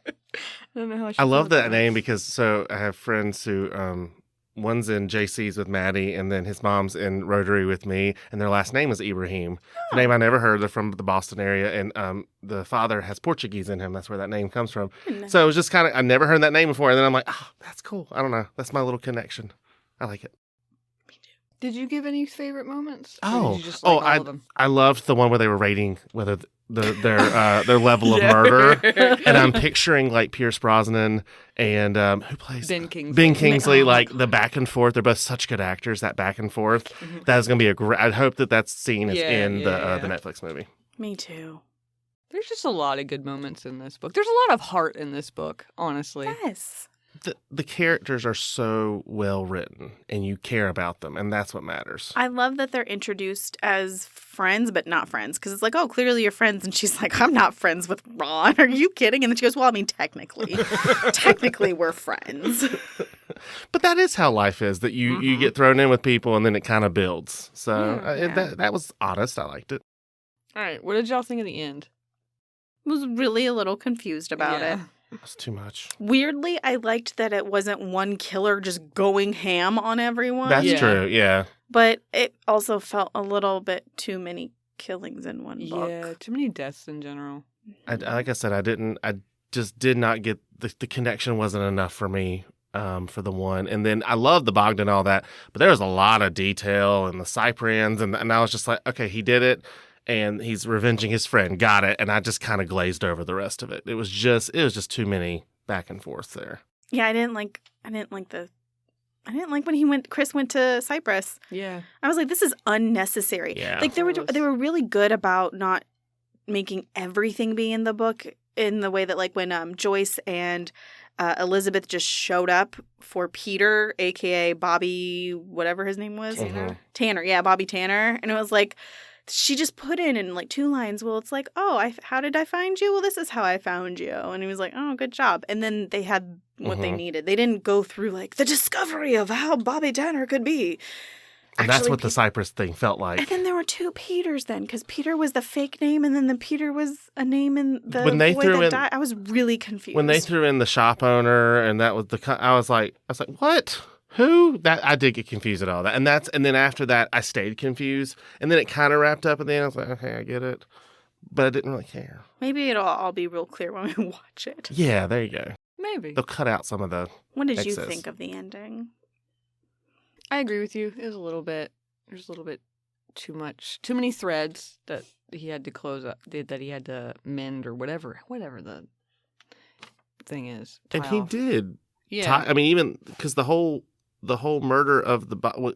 Speaker 1: I don't know how
Speaker 2: I love that name because I have friends who one's in JC's with Maddie and then his mom's in Rotary with me and their last name is Ibrahim. A name I never heard. They're from the Boston area and the father has Portuguese in him. That's where that name comes from. So it was just kind of I never heard that name before and then I'm like, oh, that's cool. I don't know. That's my little connection. I like it.
Speaker 1: Did you give any favorite moments? Or
Speaker 2: Oh.
Speaker 1: did you just like all of them?
Speaker 2: I loved the one where they were rating whether their level of murder. And I'm picturing like Pierce Brosnan and who plays
Speaker 1: Ben Kingsley.
Speaker 2: Ben Kingsley,
Speaker 3: Oh, my
Speaker 2: like
Speaker 3: God.
Speaker 2: the back and forth. They're both such good actors. That back and forth.
Speaker 1: Mhm.
Speaker 2: That is going to be a great. I hope that's seen as
Speaker 1: Yeah,
Speaker 2: in
Speaker 1: yeah.
Speaker 2: the Netflix movie.
Speaker 3: Me too.
Speaker 1: There's just a lot of good moments in this book. There's a lot of heart in this book, honestly.
Speaker 3: Yes.
Speaker 2: The characters are so well written, and you care about them, and that's what matters.
Speaker 3: I love that they're introduced as friends, but not friends. Because it's like, oh, clearly you're friends. And she's like, I'm not friends with Ron. Are you kidding? And then she goes, well, I mean, technically. Technically, we're friends.
Speaker 2: But that is how life is. That you get thrown in with people, and then it kind of builds. So
Speaker 3: Yeah.
Speaker 2: that was honest. I liked it.
Speaker 1: All right. What did y'all think of the end?
Speaker 3: Was really a little confused about it.
Speaker 2: That's too much.
Speaker 3: Weirdly, I liked that it wasn't one killer just going ham on everyone.
Speaker 2: That's
Speaker 1: Yeah.
Speaker 2: true. Yeah.
Speaker 3: But it also felt a little bit too many killings in one book.
Speaker 1: Yeah, too many deaths in general.
Speaker 2: Like I said, I just did not get the connection wasn't enough for me for the one. And then I love the Bogdan and all that, but there was a lot of detail and the Cyprians and I was just like, okay, he did it and he's revenging his friend. Got it. And I just kind of glazed over the rest of it. It was just too many back and forth there.
Speaker 3: Yeah, I didn't like when Chris went to Cyprus.
Speaker 1: Yeah.
Speaker 3: I was like, this is unnecessary.
Speaker 2: Yeah.
Speaker 3: Like they were
Speaker 1: It was.
Speaker 3: they were really good about not making everything be in the book in the way that like when Joyce and Elizabeth just showed up for Peter, aka Bobby, whatever his name was.
Speaker 2: Mhm.
Speaker 3: Tanner. Yeah, Bobby Tanner. And it was like she just put in like 2 lines. Well, it's like, oh, how did I find you? Well, this is how I found you. And he was like, oh, good job. And then they had what they
Speaker 2: Mhm.
Speaker 3: needed. They didn't go through like the discovery of how Bobby Tanner could be.
Speaker 2: And that's
Speaker 3: Actually,
Speaker 2: what the Cypress thing felt
Speaker 3: And
Speaker 2: like.
Speaker 3: then there were two Peters then, because Peter was the fake name, and then the Peter was a name in the
Speaker 2: When they
Speaker 3: boy
Speaker 2: threw
Speaker 3: that
Speaker 2: in-
Speaker 3: died. I was really confused.
Speaker 2: When they threw in the shop owner and that was I was like, what? Who? That I did get confused at all that. And then after that I stayed confused. And then it kind of wrapped up and then I was like, okay, I get it. But I didn't really care.
Speaker 3: Maybe it'll all be real clear when we watch it.
Speaker 2: Yeah, there you go.
Speaker 1: Maybe.
Speaker 2: They'll cut out some of the
Speaker 3: What did you
Speaker 2: excess.
Speaker 3: think of the ending?
Speaker 1: I agree with you. It was a little bit. There's a little bit too much, too many threads that he had to close up, that he had to mend or whatever the thing is.
Speaker 2: And
Speaker 1: tie
Speaker 2: he
Speaker 1: off.
Speaker 2: did.
Speaker 1: Yeah.
Speaker 2: I mean, even because the whole murder of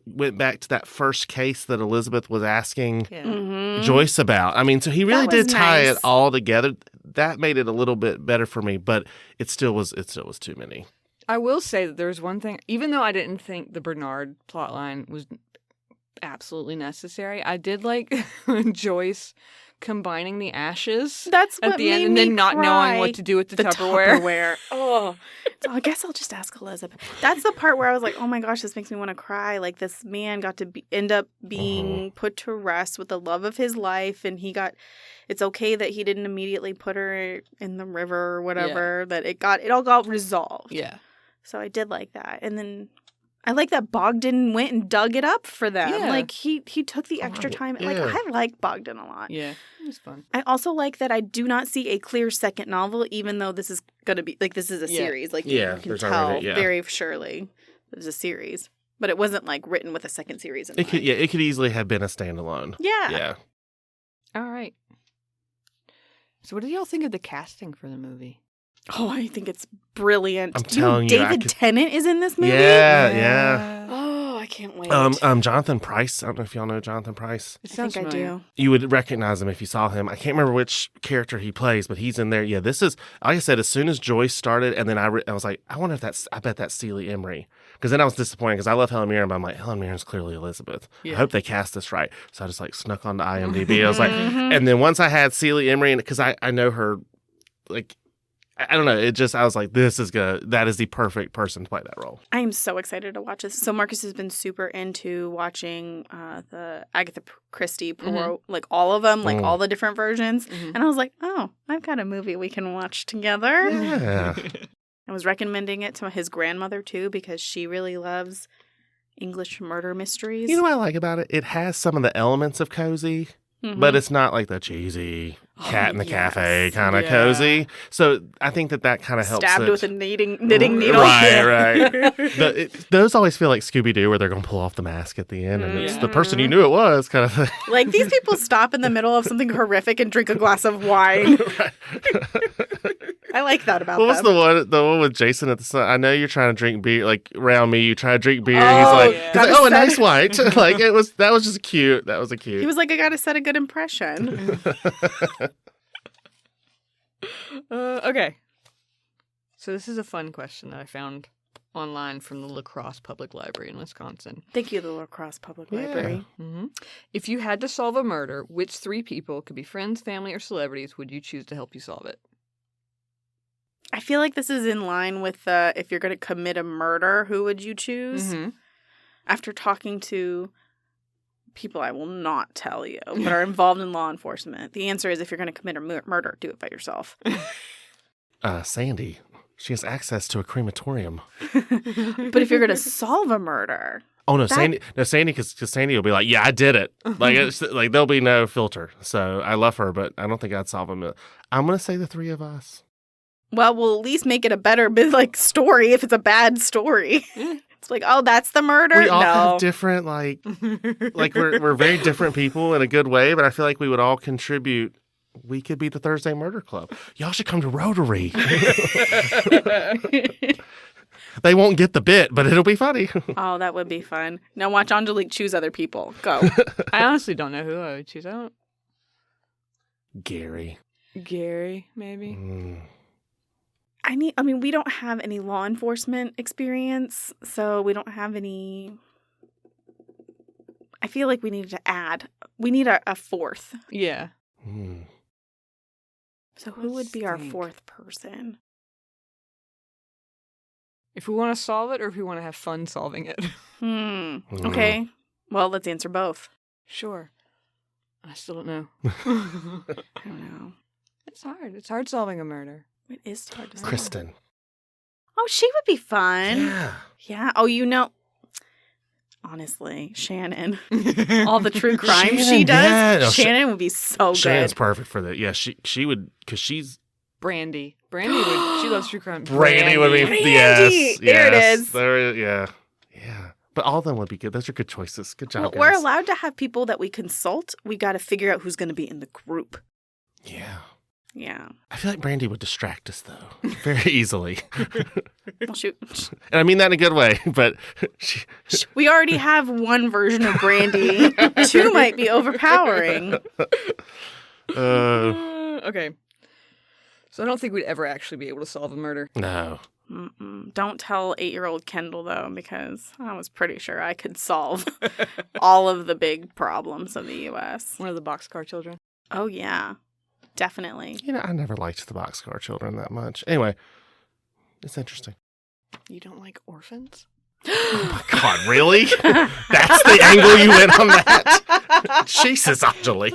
Speaker 2: went back to that first case that Elizabeth was asking
Speaker 1: Yeah.
Speaker 3: Mm-hmm.
Speaker 2: Joyce about. I mean, so he really
Speaker 3: That was
Speaker 2: did tie
Speaker 3: nice.
Speaker 2: it all together. That made it a little bit better for me, but it still was too many.
Speaker 1: I will say that there's one thing, even though I didn't think the Bernard plotline was absolutely necessary, I did like Joyce combining the ashes
Speaker 3: That's
Speaker 1: at
Speaker 3: what
Speaker 1: the end
Speaker 3: made
Speaker 1: and
Speaker 3: me
Speaker 1: then not knowing
Speaker 3: cry.
Speaker 1: what to do with the,
Speaker 3: The
Speaker 1: Tupperware.
Speaker 3: Oh, so I guess I'll just ask Elizabeth. That's the part where I was like, "Oh my gosh, this makes me want to cry." Like this man got to end up being put to rest with the love of his life, and he got. It's okay that he didn't immediately put her in the river or whatever. That it all got resolved.
Speaker 1: Yeah.
Speaker 3: So I did like that, and then I like that Bogdan went and dug it up for them.
Speaker 1: Yeah.
Speaker 3: Like he took the extra time. Like
Speaker 2: Yeah.
Speaker 3: I like Bogdan a lot.
Speaker 1: Yeah. It was fun.
Speaker 3: I also like that I do not see a clear second novel, even though this is going to be, like, this is a
Speaker 1: Yeah.
Speaker 3: series. Like,
Speaker 2: Yeah,
Speaker 3: you can
Speaker 2: there's
Speaker 3: tell
Speaker 2: already- yeah.
Speaker 3: very surely there's a series. But it wasn't, like, written with a second series in
Speaker 2: It could
Speaker 3: mind.
Speaker 2: it could easily have been a standalone.
Speaker 3: Yeah.
Speaker 2: Yeah.
Speaker 1: All right. So what did y'all think of the casting for the movie?
Speaker 3: Oh, I think it's brilliant.
Speaker 2: I'm
Speaker 3: Do know
Speaker 2: telling you, I
Speaker 3: David
Speaker 2: could-
Speaker 3: Tennant is in this movie?
Speaker 2: Yeah.
Speaker 3: Oh, I can't wait.
Speaker 2: Jonathan Pryce. I don't know if y'all know Jonathan Pryce.
Speaker 1: It
Speaker 3: I
Speaker 1: sounds
Speaker 3: think I
Speaker 1: familiar.
Speaker 3: do.
Speaker 2: You would recognize him if you saw him. I can't remember which character he plays, but he's in there. Yeah, this is, like I said, as soon as Joyce started, and then I was like, I wonder if I bet that's Celie Emery. Because then I was disappointed because I love Helen Mirren, but I'm like, Helen Mirren's clearly Elizabeth.
Speaker 1: Yeah.
Speaker 2: I hope they cast this right. So I just like snuck onto IMDb. I was like,
Speaker 3: Mhm.
Speaker 2: and then once I had Celie Emery, because I know her, like, I don't know. I was like, that is the perfect person to play that role.
Speaker 3: I am so excited to watch this. So Marcus has been super into watching the Agatha Christie Poirot, like all of them, like
Speaker 2: Mm.
Speaker 3: all the different versions.
Speaker 1: Mhm.
Speaker 3: And I was like, oh, I've got a movie we can watch together.
Speaker 2: Yeah.
Speaker 3: I was recommending it to his grandmother too because she really loves English murder mysteries.
Speaker 2: You know what I like about it? It has some of the elements of cozy,
Speaker 3: Mhm.
Speaker 2: but it's not like the cheesy cat in the cafe
Speaker 3: yes.
Speaker 2: kind of
Speaker 1: Yeah.
Speaker 2: cozy. So I think that kind of helps.
Speaker 3: Stabbed
Speaker 2: it.
Speaker 3: with a knitting needle.
Speaker 2: Right. Those always feel like Scooby-Doo where they're going to pull off the mask at the end and it's the person you knew it was kind of thing.
Speaker 3: Like these people stop in the middle of something horrific and drink a glass of wine. I like that about
Speaker 2: What was
Speaker 3: them.
Speaker 2: the one with Jason at the sun? I know you're trying to drink beer, like around me. You try to drink beer.
Speaker 3: Oh,
Speaker 2: he's like,
Speaker 1: yeah.
Speaker 3: gotta
Speaker 2: oh, a
Speaker 3: set
Speaker 2: nice
Speaker 3: it."
Speaker 2: white. Like that was just cute. That was a cute.
Speaker 3: He was like, I gotta set a good impression.
Speaker 1: Okay. So this is a fun question that I found online from the La Crosse Public Library in Wisconsin.
Speaker 3: Thank you, the La Crosse Public
Speaker 2: Yeah.
Speaker 3: Library.
Speaker 1: Mm-hmm. If you had to solve a murder, which 3 people, could be friends, family, or celebrities, would you choose to help you solve it?
Speaker 3: I feel like this is in line with if you're going to commit a murder, who would you choose?
Speaker 1: Mm-hmm.
Speaker 3: After talking to people I will not tell you, but are involved in law enforcement, the answer is if you're going to commit a murder, do it by yourself.
Speaker 2: Sandy. She has access to a crematorium.
Speaker 3: But if you're going to solve a murder,
Speaker 2: Oh no,
Speaker 3: That-
Speaker 2: Sandy, because Sandy will be like, yeah, I did it. Like, it's, like there'll be no filter. So I love her, but I don't think I'd solve them. I'm gonna say the 3 of us.
Speaker 3: well, we'll at least make it a better story if it's a bad story. It's like, oh, that's the murder?
Speaker 2: We all
Speaker 3: no.
Speaker 2: have different like we're very different people in a good way, but I feel like we would all contribute. We could be the Thursday Murder Club. Y'all should come to Rotary. They won't get the bit, but it'll be funny.
Speaker 3: Oh, that would be fun. Now watch Angelique choose other people. Go.
Speaker 1: I honestly don't know who I would choose. I don't.
Speaker 2: Gary.
Speaker 1: Gary, maybe.
Speaker 2: Mm.
Speaker 3: I mean, we don't have any law enforcement experience, so we don't have any. I feel like we need to add. We need a 4th.
Speaker 1: Yeah.
Speaker 2: Mm.
Speaker 3: So who would
Speaker 1: Let's
Speaker 3: be our
Speaker 1: think.
Speaker 3: 4th person?
Speaker 1: If we want to solve it or if we want to have fun solving it.
Speaker 3: Hmm.
Speaker 2: Mm.
Speaker 3: Okay. Well, let's answer both.
Speaker 1: Sure. I still don't know.
Speaker 3: I don't know.
Speaker 1: It's hard. It's hard solving a murder.
Speaker 3: It is hard to say.
Speaker 2: Kristen.
Speaker 3: Oh, she would be fun.
Speaker 2: Yeah.
Speaker 3: Yeah. Oh, honestly, Shannon. All the true crime she
Speaker 2: Shannon,
Speaker 3: does,
Speaker 2: yeah. No,
Speaker 3: Shannon would be so
Speaker 2: Shannon's
Speaker 3: good.
Speaker 2: perfect for that. Yeah, she would, because she's...
Speaker 1: Brandy. Brandy would. She loves true crime.
Speaker 2: Brandy would be...
Speaker 3: Brandy!
Speaker 2: Yes.
Speaker 3: There it
Speaker 2: yes,
Speaker 3: is.
Speaker 2: There, yeah. Yeah. But all of them would be good. Those are good choices. Good job,
Speaker 3: Well,
Speaker 2: guys.
Speaker 3: we're allowed to have people that we consult. We got to figure out who's going to be in the group.
Speaker 2: Yeah.
Speaker 3: Yeah.
Speaker 2: I feel like Brandy would distract us, though, very easily.
Speaker 3: Well, shoot.
Speaker 2: And I mean that in a good way, but she...
Speaker 3: We already have one version of Brandy. Two might be overpowering.
Speaker 1: Okay. So I don't think we'd ever actually be able to solve a murder.
Speaker 2: No.
Speaker 3: Mm-mm. Don't tell 8-year-old Kendall, though, because I was pretty sure I could solve all of the big problems of the U.S.
Speaker 1: One of the boxcar children.
Speaker 3: Oh, yeah. Definitely.
Speaker 2: You know, I never liked the Boxcar Children that much. Anyway, it's interesting.
Speaker 1: You don't like orphans?
Speaker 2: Oh my God, really? That's the angle you went on that? Jesus, Anjali.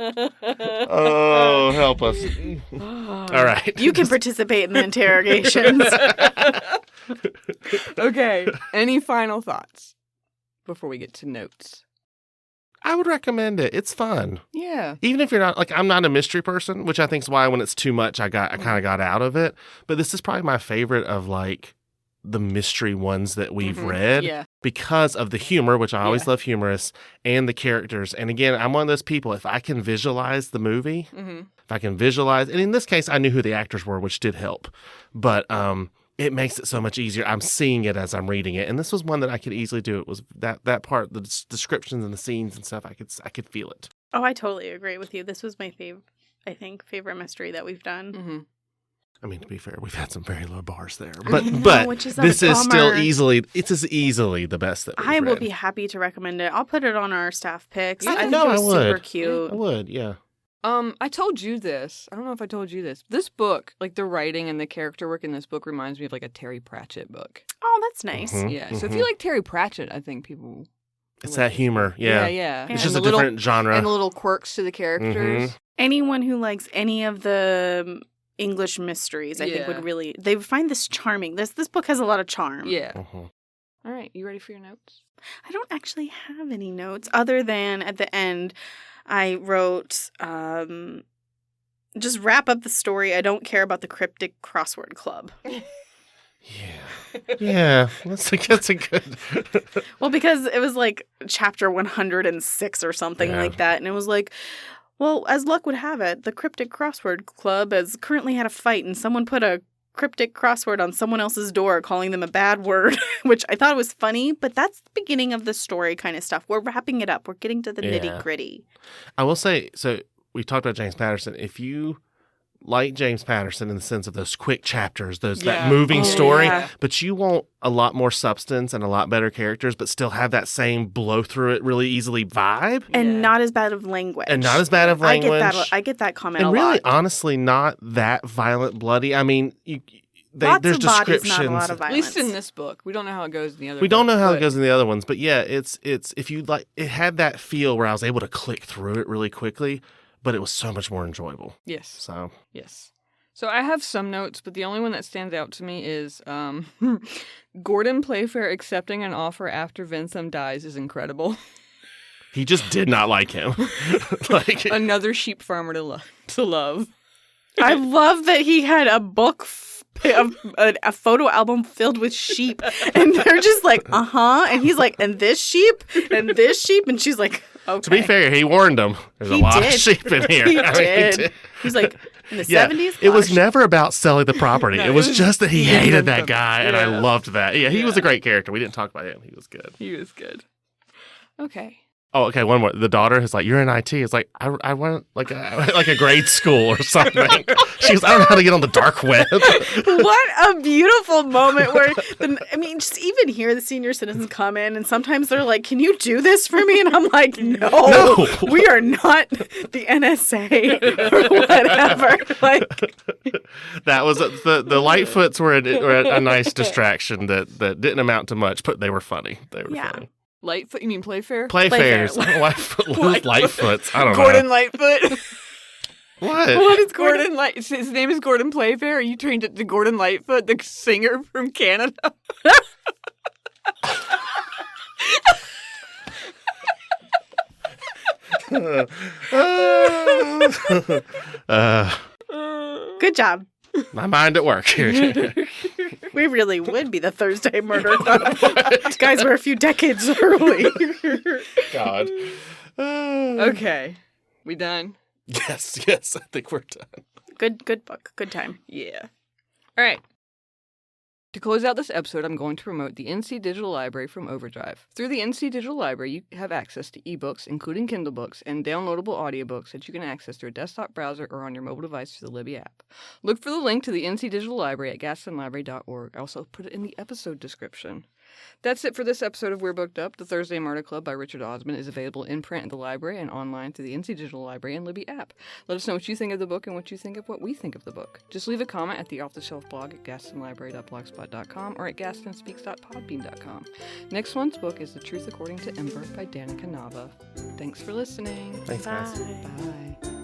Speaker 2: Oh, help us. All right.
Speaker 3: You can participate in the interrogations.
Speaker 1: Okay. Any final thoughts before we get to notes?
Speaker 2: I would recommend it. It's fun.
Speaker 1: Yeah.
Speaker 2: Even if you're not, like, I'm not a mystery person, which I think is why when it's too much, I kind of got out of it. But this is probably my favorite of, like, the mystery ones that we've read
Speaker 1: Yeah.
Speaker 2: because of the humor, which I always
Speaker 1: Yeah.
Speaker 2: love humorous, and the characters. And again, I'm one of those people, if I can visualize the movie,
Speaker 1: Mm-hmm.
Speaker 2: if I can visualize, and in this case, I knew who the actors were, which did help. But it makes it so much easier. I'm seeing it as I'm reading it. And this was one that I could easily do. It was that part, the descriptions and the scenes and stuff, I could feel it.
Speaker 3: Oh, I totally agree with you. This was my favorite mystery that we've done.
Speaker 1: Mm-hmm.
Speaker 2: I mean, to be fair, we've had some very low bars there.
Speaker 3: I
Speaker 2: But
Speaker 3: know, which is a
Speaker 2: this is still
Speaker 3: bummer.
Speaker 2: it's as easily the best that we've
Speaker 3: I will
Speaker 2: read.
Speaker 3: be happy to recommend it. I'll put it on our staff picks.
Speaker 2: Yeah,
Speaker 3: I think
Speaker 2: no,
Speaker 3: it was
Speaker 2: I would.
Speaker 3: super cute.
Speaker 2: I would, yeah.
Speaker 1: I told you this. I don't know if I told you this. This book, like the writing and the character work in this book reminds me of like a Terry Pratchett book.
Speaker 3: Oh, that's nice.
Speaker 2: Mhm.
Speaker 1: Yeah. So if you like Terry Pratchett, I think people
Speaker 2: It's
Speaker 1: like
Speaker 2: that
Speaker 1: this
Speaker 2: humor,
Speaker 1: book.
Speaker 2: yeah.
Speaker 1: Yeah.
Speaker 2: It's
Speaker 1: And
Speaker 2: just
Speaker 1: the
Speaker 2: a
Speaker 1: little-
Speaker 2: different genre.
Speaker 1: and the little quirks to the characters.
Speaker 3: Anyone who likes any of the English mysteries, I think
Speaker 1: Yeah.
Speaker 3: would really, they would find this charming. This book has a lot of charm.
Speaker 1: Yeah.
Speaker 2: Mhm.
Speaker 1: All right. You ready for your notes?
Speaker 3: I don't actually have any notes other than at the end, I wrote, just wrap up the story. I don't care about the cryptic crossword club.
Speaker 2: Yeah. Yeah. That's a good.
Speaker 3: Well, because it was like chapter 106 or something
Speaker 2: Yeah.
Speaker 3: like that. And it was like, well, as luck would have it, the Cryptic Crossword Club has currently had a fight and someone put a cryptic crossword on someone else's door calling them a bad word, which I thought was funny, but that's the beginning of the story kind of stuff. We're wrapping it up. We're getting to the
Speaker 2: Yeah.
Speaker 3: nitty gritty.
Speaker 2: I will say, so we talked about James Patterson. If you like James Patterson in the sense of those quick chapters, that
Speaker 1: Yeah.
Speaker 2: moving
Speaker 3: Oh,
Speaker 2: story,
Speaker 3: yeah.
Speaker 2: but you want a lot more substance and a lot better characters, but still have that same blow through it really easily vibe,
Speaker 3: And
Speaker 1: Yeah.
Speaker 3: not as bad of language.
Speaker 2: and not as bad of language.
Speaker 3: I get that comment
Speaker 2: and
Speaker 3: a
Speaker 2: really,
Speaker 3: lot.
Speaker 2: honestly, not that violent, bloody. I mean,
Speaker 3: Lots
Speaker 2: there's
Speaker 3: of bodies,
Speaker 2: descriptions.
Speaker 3: not a lot of
Speaker 1: At
Speaker 3: violence.
Speaker 1: least in this book. We don't know how it goes in the other
Speaker 2: We don't know
Speaker 1: book,
Speaker 2: how
Speaker 1: but-
Speaker 2: it goes in the other ones, but yeah, it's if you like, it had that feel where I was able to click through it really quickly, but it was so much more enjoyable.
Speaker 1: Yes.
Speaker 2: So
Speaker 1: Yes. So I have some notes, but the only one that stands out to me is Gordon Playfair accepting an offer after Vincent dies is incredible.
Speaker 2: he just did not like him. Like,
Speaker 1: Another sheep farmer to love.
Speaker 3: I love that he had a book, a photo album filled with sheep, and they're just like, and he's like, and this sheep, and she's like, okay.
Speaker 2: to be fair, he warned him. There's a
Speaker 3: He
Speaker 2: lot
Speaker 3: did.
Speaker 2: of sheep in here.
Speaker 3: He
Speaker 2: I mean,
Speaker 3: did. He's like, in the 70s?
Speaker 2: It was
Speaker 3: Gosh.
Speaker 2: never about selling the property.
Speaker 1: No,
Speaker 2: it was just that he hated that
Speaker 1: him.
Speaker 2: guy, and I
Speaker 1: Yeah.
Speaker 2: loved that. Yeah, he was
Speaker 1: Yeah.
Speaker 2: a great character. We didn't talk about him. He was good.
Speaker 1: He was good. Okay.
Speaker 2: Oh, okay. One more. The daughter is like, "You're in IT." It's like, I want like a grade school or something. She's, I don't know how to get on the dark web.
Speaker 3: What a beautiful moment where, just even here, the senior citizens come in and sometimes they're like, "Can you do this for me?" And I'm like, no. We are not the NSA or whatever. Like,
Speaker 2: that was the Lightfoots were a nice distraction that didn't amount to much, but they were funny. They were funny.
Speaker 1: Lightfoot? You mean Playfair?
Speaker 2: Playfairs. Lightfoots. I don't
Speaker 1: Gordon
Speaker 2: know.
Speaker 1: Lightfoot.
Speaker 2: What?
Speaker 1: What is Gordon Light? His name is Gordon Playfair. Are you trained to Gordon Lightfoot, the singer from Canada?
Speaker 3: good job.
Speaker 2: My mind at work here.
Speaker 3: We really would be the Thursday Murder Club. Guys, we're a few decades early.
Speaker 2: God.
Speaker 1: Okay. We done?
Speaker 2: Yes, I think we're done.
Speaker 3: Good book. Good time.
Speaker 1: Yeah. All right. To close out this episode, I'm going to promote the NC Digital Library from Overdrive. Through the NC Digital Library, you have access to ebooks, including Kindle books, and downloadable audiobooks that you can access through a desktop browser or on your mobile device through the Libby app. Look for the link to the NC Digital Library at gastonlibrary.org. I also put it in the episode description. That's it for this episode of We're Booked Up. The Thursday Murder Club by Richard Osman is available in print at the library and online through the NC Digital Library and Libby app. Let us know what you think of the book and what you think of what we think of the book. Just leave a comment at the Off the Shelf blog at gastonlibrary.blogspot.com or at gastonspeaks.podbean.com. Next month's book is The Truth According to Ember by Danica Nava. Thanks for listening.
Speaker 2: Thanks, guys.
Speaker 3: Bye.
Speaker 1: Bye.